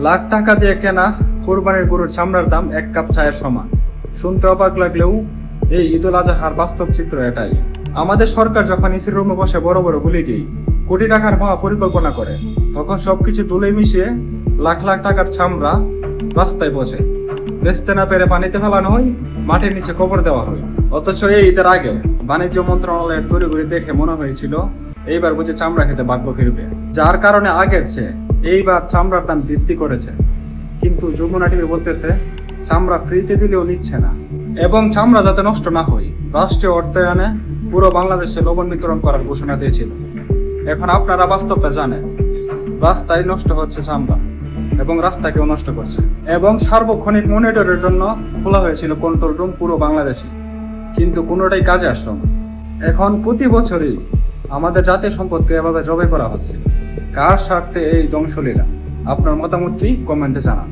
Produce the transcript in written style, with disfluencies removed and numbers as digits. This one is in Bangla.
লাখ টাকা দিয়ে কেনা কোরবানির গরুর চামড়ার দাম 1 কাপ চায়ের সমান। শুনতে অবাক লাগলেও এই ঈদুল আজহার বাস্তব চিত্র এটাই। আমাদের সরকার যখন ইসির রুমে বসে বড় বড় বলে দিই কোটি টাকার মহা পরিকল্পনা করে, তখন সবকিছু তুলে মিশিয়ে লাখ লাখ টাকার চামড়া রাস্তায় বসে বেচতে না পেরে পানিতে ফেলানো হয়, মাটির নিচে কবর দেওয়া হয়। অথচ এই ঈদের আগে বাণিজ্য মন্ত্রণালয়ের তড়িঘড়ি দেখে মনে হয়েছিল এইবার বুঝে চামড়া খেতে ভাগ্য ফিরবে, যার কারণে আগের চেয়ে এইবার চামড়ার দাম বৃদ্ধি করেছে। কিন্তু যমুনা টিভি বলতেছে চামড়া ফ্রিতে দিলেও নিচ্ছে না, এবং চামড়া যাতে নষ্ট না হয় রাষ্ট্রীয় অর্থায়নে পুরো বাংলাদেশে লবণ বিতরণ করার ঘোষণা দিয়েছিল। এখন আপনারা বাস্তবটা জানেন, রাস্তায় নষ্ট হচ্ছে চামড়া এবং রাস্তাকেও নষ্ট করছে, এবং সার্বক্ষণিক মনিটরের জন্য খোলা হয়েছিল কন্ট্রোল রুম পুরো বাংলাদেশে, কিন্তু কোনোটাই কাজে আসলো না। এখন প্রতি বছরই আমাদের জাতীয় সম্পদকে এভাবে জবাই করা হচ্ছে। কার স্বার্থে এই ধ্বংসলীলা? আপনার মতামতটি কমেন্টে জানান।